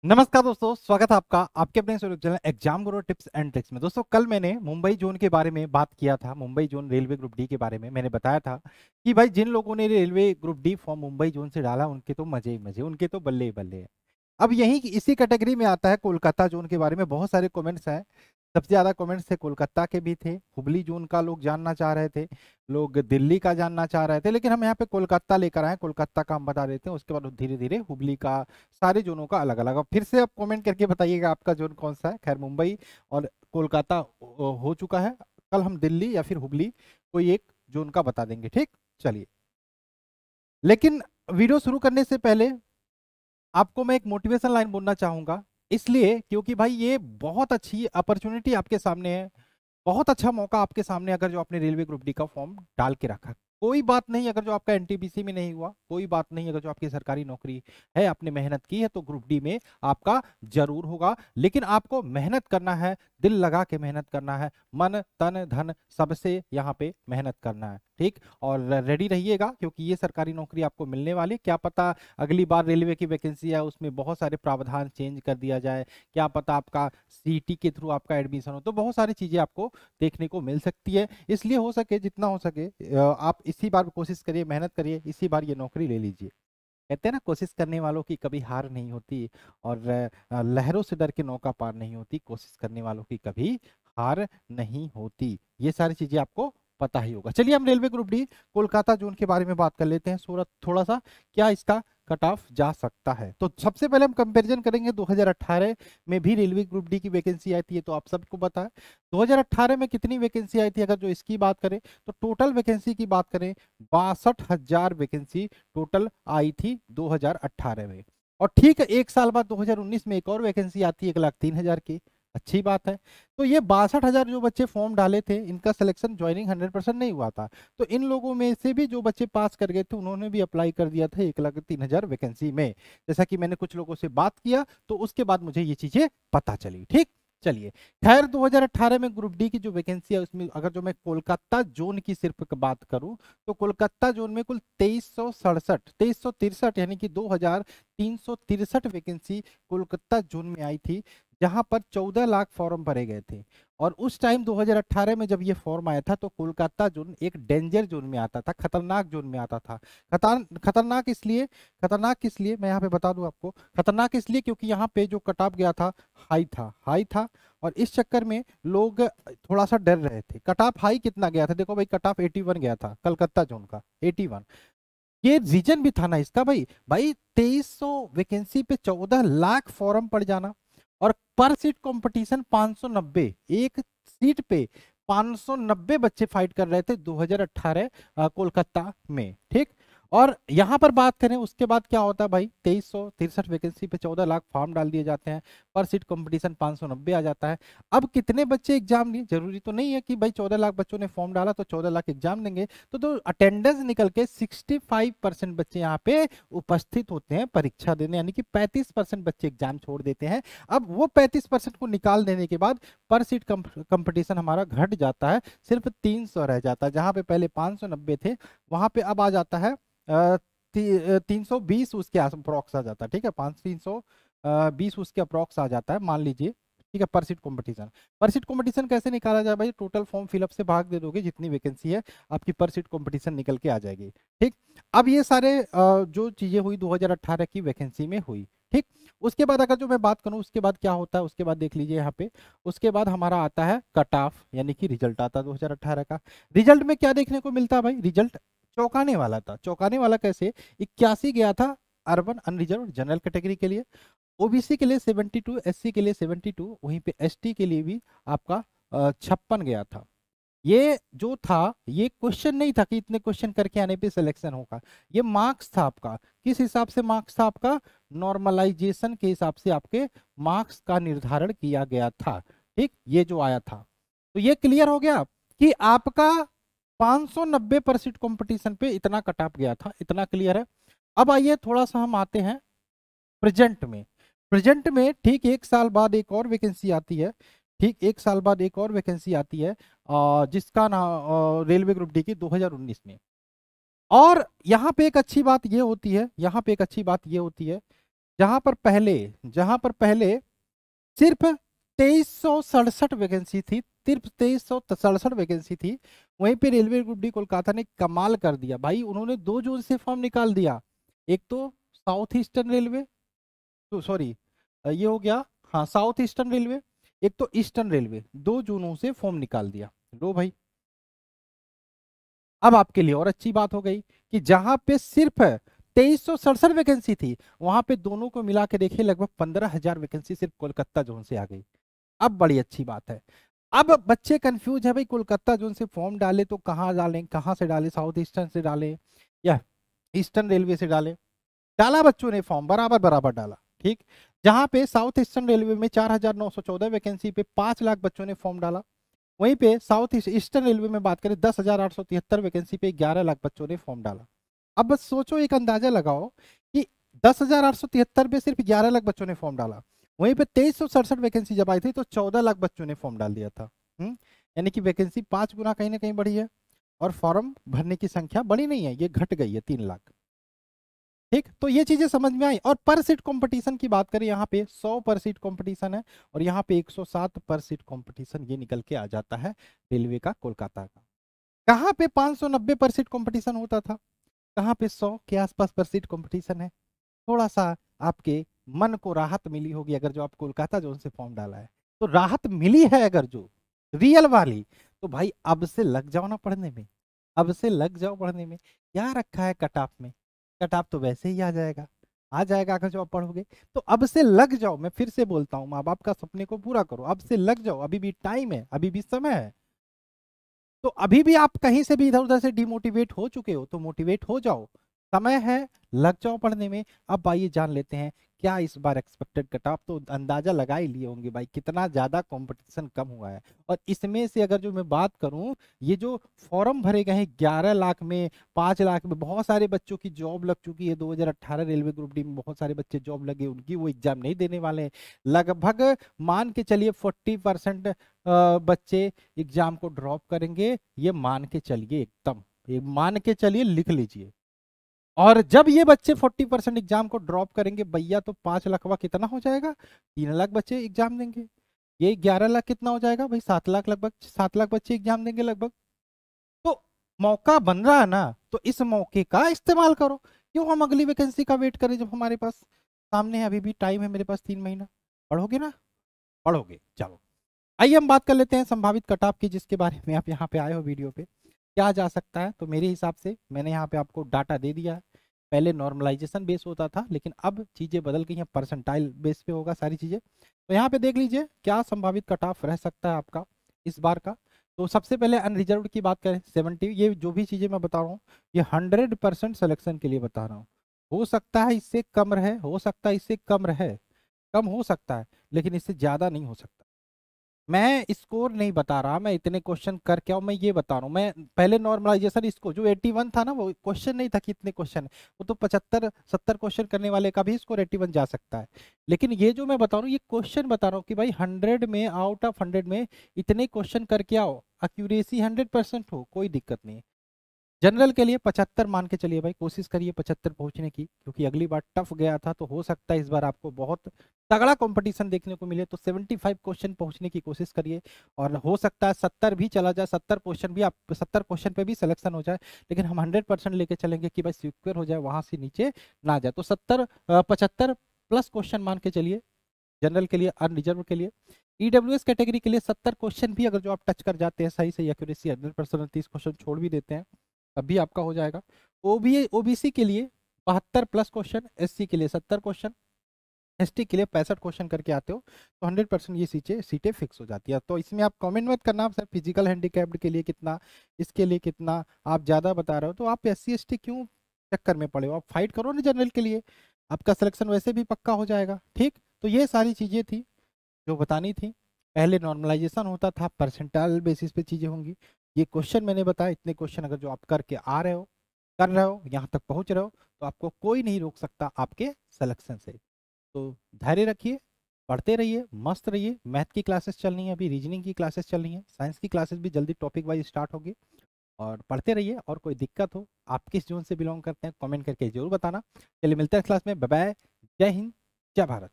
नमस्कार दोस्तों, स्वागत है आपका आपके अपने YouTube channel exam Guru tips and tricks में। दोस्तों, कल मैंने मुंबई जोन के बारे में बात किया था। Mumbai zone railway group D के बारे में मैंने बताया था कि भाई जिन लोगों ने railway group D form Mumbai zone से डाला उनके तो मजे ही मजे, उनके तो बल्ले ही बल्ले हैं। अब यही इसी कैटेगरी में आता है कोलकाता जोन के बारे में। बहुत सारे कमेंट्स हैं। सबसे ज्यादा कमेंट्स थे कोलकाता के भी थे, हुबली जोन का लोग जानना चाह रहे थे, लोग दिल्ली का जानना चाह रहे थे, लेकिन हम यहाँ पे कोलकाता लेकर आए। कोलकाता का हम बता देते हैं, उसके बाद धीरे धीरे हुबली का, सारे जोनों का अलग अलग। अब फिर से आप कमेंट करके बताइएगा आपका जोन कौन सा है। खैर, मुंबई और कोलकाता हो चुका है। कल हम दिल्ली या फिर हुबली कोई एक जोन का बता देंगे, ठीक। चलिए, लेकिन वीडियो शुरू करने से पहले आपको मैं एक मोटिवेशन लाइन बोलना चाहूंगा। इसलिए क्योंकि भाई ये बहुत अच्छी अपॉर्चुनिटी आपके सामने है, बहुत अच्छा मौका आपके सामने। अगर जो आपने रेलवे ग्रुप डी का फॉर्म डाल के रखा, कोई बात नहीं अगर जो आपका एनटीपीसी में नहीं हुआ, कोई बात नहीं अगर जो आपकी सरकारी नौकरी है, आपने मेहनत की है तो ग्रुप डी में आपका जरूर होगा। लेकिन आपको मेहनत करना है, दिल लगा के मेहनत करना है, मन तन धन सबसे यहाँ पे मेहनत करना है, ठीक। और रेडी रहिएगा क्योंकि ये सरकारी नौकरी आपको मिलने वाली। क्या पता अगली बार रेलवे की वैकेंसी है उसमें बहुत सारे प्रावधान चेंज कर दिया जाए, क्या पता आपका सीटी के थ्रू आपका एडमिशन हो, तो बहुत सारी चीजें आपको देखने को मिल सकती है। इसलिए हो सके जितना हो सके आप इसी बार कोशिश करिए, मेहनत करिए, इसी बार ये नौकरी ले लीजिए। कहते हैं ना, कोशिश करने वालों की कभी हार नहीं होती, और लहरों से डर के नौका पार नहीं होती, कोशिश करने वालों की कभी हार नहीं होती। ये सारी चीजें आपको पता ही होगा। चलिए, हम railway group D Kolkata zone के बारे में बात कर लेते हैं। सूरत थोड़ा सा क्या इसका कट ऑफ जा सकता है, तो सबसे पहले हम कंपैरिजन करेंगे 2018 में भी रेलवे ग्रुप डी की वैकेंसी आई थी। ये तो आप सबको पता है 2018 में कितनी वैकेंसी आई थी। अगर जो इसकी बात करें तो टोटल वैकेंसी की बात करें, 62,000 वैकेंसी टोटल आई थी 2018 में। और ठीक है, एक साल बाद 2019 में एक और वैकेंसी आती है 1,03,000 की। अच्छी बात है। तो ये 62,000 जो बच्चे फॉर्म डाले थे, इनका सिलेक्शन ज्वाइनिंग 100% नहीं हुआ था। तो इन लोगों में से भी जो बच्चे पास कर गए थे उन्होंने भी अप्लाई कर दिया था 1,03,000 वैकेंसी में। जैसा कि मैंने कुछ लोगों से बात किया तो उसके बाद मुझे ये चीजें पता चली, ठीक। चलिए, खैर 2018 में ग्रुप डी की जो वैकेंसी है उसमें अगर जो मैं कोलकाता जोन की सिर्फ बात करूं तो कोलकाता जोन में कुल 2363 यानी कि 2,363 वैकेंसी कोलकाता जोन में आई थी, जहां पर 14 लाख फॉर्म भरे गए थे। और उस टाइम 2018 में जब ये फॉर्म आया था तो कोलकाता जोन एक डेंजर जोन में आता था, खतरनाक जोन में आता था। खतरनाक इसलिए मैं यहाँ पे बता दूं आपको, खतरनाक इसलिए क्योंकि यहाँ पे जो कट ऑफ गया था हाई था। और इस चक्कर में लोग थोड़ा सा डर रहे थे। कट ऑफ हाई कितना गया था, देखो भाई, कट ऑफ 81 गया था कलकत्ता जोन का, 81। ये रीजन भी था ना इसका, भाई भाई 2300 वैकेंसी पे 14 लाख फॉर्म पड़ जाना, और पर सीट कंपटीशन 590, एक सीट पे 590 बच्चे फाइट कर रहे थे 2018 कोलकाता में, ठीक। और यहां पर बात करें उसके बाद क्या होता है भाई, 2363 वैकेंसी पे 14 लाख फॉर्म डाल दिए जाते हैं, पर सीट कंपटीशन 590 आ जाता है। अब कितने बच्चे एग्जाम दिए, जरूरी तो नहीं है कि भाई 14 लाख बच्चों ने फॉर्म डाला तो 14 लाख एग्जाम देंगे। तो अटेंडेंस निकल के 65% बच्चे यहाँ पे उपस्थित होते हैं परीक्षा देने, यानी कि 35% बच्चे एग्जाम छोड़ देते हैं। अब वो 35% को निकाल देने के बाद पर सीट कंपटीशन हमारा घट जाता है, सिर्फ 300 रह जाता है। जहां पे पहले 590 थे वहां पे अब आ जाता है 320 उसके अप्रोक्स आ जाता है, ठीक है। 320 उसके अप्रोक्स आ जाता है, मान लीजिए, ठीक है। पर सीट कंपटीशन कैसे निकाला जाए भाई, टोटल फॉर्म फिलअप से भाग दे दोगे, जितनी वैकेंसी है आपकी पर सीट कंपटीशन निकल के आ जाएगी, ठीक। अब ये सारे जो चीजें हुई 2018 की वैकेंसी में हुई, ठीक। उसके बाद अगर जो मैं बात करूं उसके बाद क्या होता है, उसके बाद देख लीजिए यहाँ पे। उसके बाद हमारा आता है कट ऑफ, यानी कि रिजल्ट आता है 2018 का। रिजल्ट में क्या देखने को मिलता है भाई, रिजल्ट चौंकाने वाला था। चौंकाने वाला कैसे, 81 गया था अर्बन अनरिजर्व जनरल कैटेगरी के लिए, ओबीसी के लिए 72, एससी के लिए 72, वहीं पे एसटी के लिए भी आपका 56 गया था। ये जो था, ये क्वेश्चन नहीं था कि इतने क्वेश्चन करके आने पे सिलेक्शन होगा, ये मार्क्स था आपका। किस हिसाब से मार्क्स था आपका, नॉर्मलाइजेशन के हिसाब से आपके मार्क्स का निर्धारण किया गया था, ठीक। ये जो आया था, तो ये क्लियर हो गया कि आपका 590% कंपटीशन पे इतना कट ऑफ गया था, इतना क्लियर है। अब आइए थोड़ा सा हम आते हैं प्रेजेंट में। प्रेजेंट में ठीक एक साल बाद एक और वैकेंसी आती है, ठीक एक साल बाद एक और वैकेंसी आती है, जिसका ना रेलवे ग्रुप डी की 2019 में। और यहाँ पे एक अच्छी बात ये होती है, यहाँ पे एक अच्छी बात ये होती है जहां पर पहले सिर्फ 2367 वैकेंसी थी, सिर्फ 2367 वैकेंसी थी, वहीं पे रेलवे ग्रुप डी कोलकाता ने कमाल कर दिया भाई। उन्होंने 2 जून से फॉर्म निकाल दिया। एक तो साउथ ईस्टर्न रेलवे, तो सॉरी ये हो गया, हाँ साउथ ईस्टर्न रेलवे, एक तो ईस्टर्न रेलवे, 2 जूनों से फॉर्म निकाल दिया। लो भाई, अब आपके लिए और अच्छी बात हो गई कि जहां पे सिर्फ 2367 वैकेंसी थी, वहां पे दोनों को मिला के देखिए लगभग 15,000 वैकेंसी सिर्फ कोलकाता जोन से आ गई। अब बड़ी अच्छी बात है। अब बच्चे कंफ्यूज है भाई, कोलकाता जोन से फॉर्म डाले तो कहाँ डालें, कहाँ से डालें, साउथ ईस्टर्न से डालें या ईस्टर्न रेलवे से डालें। डाला बच्चों ने फॉर्म, बराबर बराबर डाला, ठीक। जहां पे साउथ ईस्टर्न रेलवे में 4,914 वैकेंसी पे 5 लाख बच्चों ने फॉर्म डाला, वहीं पे साउथ ईस्टर्न रेलवे में बात करें 10,873 वैकेंसी पे 11 लाख बच्चों ने फॉर्म डाला। अब बस सोचो, एक अंदाजा लगाओ कि 10,873 पे सिर्फ 11 लाख बच्चों ने फॉर्म डाला, वहीं पे 2367 वैकेंसी जब आई थी तो 14 लाख बच्चों ने फॉर्म डाल दिया था। यानी कि वैकेंसी 5 गुना कहीं ना कहीं बढ़ी है, और फॉर्म भरने की संख्या बढ़ी नहीं है, ये घट गई है 3 लाख। ठीक, तो ये चीजें समझ में आई। और पर सीट कंपटीशन की बात करें, यहाँ पे 100 पर सीट कंपटीशन है, और यहाँ पे 107 पर सीट कंपटीशन ये निकल के आ जाता है रेलवे का कोलकाता का। कहाँ पे 590 पर सीट कंपटीशन होता था, कहाँ पे 100 के आसपास पर सीट कंपटीशन है। थोड़ा सा आपके मन को राहत मिली होगी अगर जो आप कोलकाता जोन से फॉर्म डाला है, तो राहत मिली है अगर जो रियल वाली, तो भाई अब से लग जाओ ना पढ़ने में, अब से लग जाओ पढ़ने में। क्या रखा है कट ऑफ में, कट ऑफ तो वैसे ही आ जाएगा, आ जाएगा अगर जो आप पढ़ोगे। तो अब से लग जाओ, मैं फिर से बोलता हूँ, माँ बाप का सपने को पूरा करो, अब से लग जाओ, अभी भी टाइम है, अभी भी समय है। तो अभी भी आप कहीं से भी इधर उधर से डिमोटिवेट हो चुके हो तो मोटिवेट हो जाओ, समय है, लग जाओ पढ़ने में। अब आइए जान लेते हैं क्या इस बार एक्सपेक्टेड कट ऑफ, तो अंदाजा लगा ही लिए होंगे भाई कितना ज्यादा कंपटीशन कम हुआ है। और इसमें से अगर जो मैं बात करूं, ये जो फॉर्म भरे गए हैं 11 लाख में, 5 लाख में, बहुत सारे बच्चों की जॉब लग चुकी है। 2018 रेलवे ग्रुप डी में बहुत सारे बच्चे जॉब लगे, उनकी वो एग्जाम नहीं देने वाले हैं। लगभग मान के चलिए 40% बच्चे एग्जाम को ड्रॉप करेंगे, ये मान के चलिए, एकदम ये मान के चलिए, लिख लीजिए। और जब ये बच्चे 40% एग्जाम को ड्रॉप करेंगे भैया, तो 5 लाख कितना हो जाएगा, 3 लाख बच्चे एग्जाम देंगे। ये 11 लाख कितना हो जाएगा भाई, 7 लाख, लगभग 7 लाख बच्चे एग्जाम देंगे लगभग। तो मौका बन रहा है ना, तो इस मौके का इस्तेमाल करो। क्यों हम अगली वैकेंसी का वेट करें जब हमारे पास सामने है, अभी भी टाइम है मेरे पास 3 महीना। पढ़ोगे ना, पढ़ोगे, चलो। आइए हम बात कर लेते हैं संभावित कट ऑफ की, जिसके बारे में आप यहाँ पे आए हो वीडियो पे। क्या जा सकता है, तो मेरे हिसाब से मैंने यहाँ पे आपको डाटा दे दिया है। पहले नॉर्मलाइजेशन बेस होता था, लेकिन अब चीज़ें बदल गई हैं, परसेंटाइल बेस पे होगा सारी चीज़ें। तो यहाँ पे देख लीजिए क्या संभावित कट ऑफ रह सकता है आपका इस बार का। तो सबसे पहले अनरिजर्व की बात करें 70, ये जो भी चीज़ें मैं बता रहा हूँ ये 100% सिलेक्शन के लिए बता रहा हूँ। हो सकता है इससे कम रहे, हो सकता है इससे कम रहे, कम हो सकता है, लेकिन इससे ज़्यादा नहीं हो सकता। मैं स्कोर नहीं बता रहा, मैं इतने क्वेश्चन करके आओ, मैं ये बता रहा हूँ। मैं पहले नॉर्मलाइजेशन इसको जो 81 था ना, वो क्वेश्चन नहीं था कि इतने क्वेश्चन, वो तो 75-70 क्वेश्चन करने वाले का भी स्कोर 81 जा सकता है। लेकिन ये जो मैं बता रहा हूँ ये क्वेश्चन बता रहा हूँ कि भाई 100 में, आउट ऑफ 100 में इतने क्वेश्चन करके आओ, एक्यूरेसी 100% हो, कोई दिक्कत नहीं है। जनरल के लिए 75 मान के चलिए भाई, कोशिश करिए 75 पहुंचने की, क्योंकि अगली बार टफ गया था, तो हो सकता है इस बार आपको बहुत तगड़ा कंपटीशन देखने को मिले। तो 75 क्वेश्चन पहुंचने की कोशिश करिए, और हो सकता है 70 भी चला जाए, 70 क्वेश्चन भी, आप 70 क्वेश्चन पे भी सिलेक्शन हो जाए, लेकिन हम 100% लेके चलेंगे कि भाई सिक्योर हो जाए, वहां से नीचे ना जाए। तो 75 प्लस क्वेश्चन मान के चलिए जनरल के लिए, अनरिजर्व के लिए। ईडब्ल्यूएस कैटेगरी के लिए 70 क्वेश्चन भी अगर जो आप टच कर जाते हैं सही से, एक्यूरेसी 100%, 30 क्वेश्चन छोड़ भी देते हैं, तब भी आपका हो जाएगा। ओबीसी के लिए 72 प्लस क्वेश्चन, एससी के लिए 70 क्वेश्चन, एसटी के लिए 65 क्वेश्चन करके आते हो, तो 100% ये सीटें सीटें फिक्स हो जाती है। तो इसमें आप कमेंट मत करना सर फिजिकल हैंडीकैप्ड के लिए कितना, इसके लिए कितना, आप ज़्यादा बता रहे हो। तो आप एससी एसटी क्यों चक्कर में पड़े हो, आप फाइट करो ना जनरल के लिए, आपका सिलेक्शन वैसे भी पक्का हो जाएगा। ठीक, तो ये सारी चीज़ें थी जो बतानी थी। पहले नॉर्मलाइजेशन होता था, परसेंटाइल बेसिस पे चीज़ें होंगी। ये क्वेश्चन मैंने बताया, इतने क्वेश्चन अगर जो आप करके आ रहे हो, कर रहे हो, यहाँ तक पहुँच रहे हो, तो आपको कोई नहीं रोक सकता आपके सिलेक्शन से। तो धैर्य रखिए, पढ़ते रहिए, मस्त रहिए। मैथ की क्लासेस चल रही हैं, अभी रीजनिंग की क्लासेस चल रही हैं, साइंस की क्लासेस भी जल्दी टॉपिक वाइज स्टार्ट होगी। और पढ़ते रहिए, और कोई दिक्कत हो, आप किस जोन से बिलोंग करते हैं, कमेंट करके जरूर बताना। चलिए मिलते हैं क्लास में, बाय बाय, जय हिंद, जय भारत।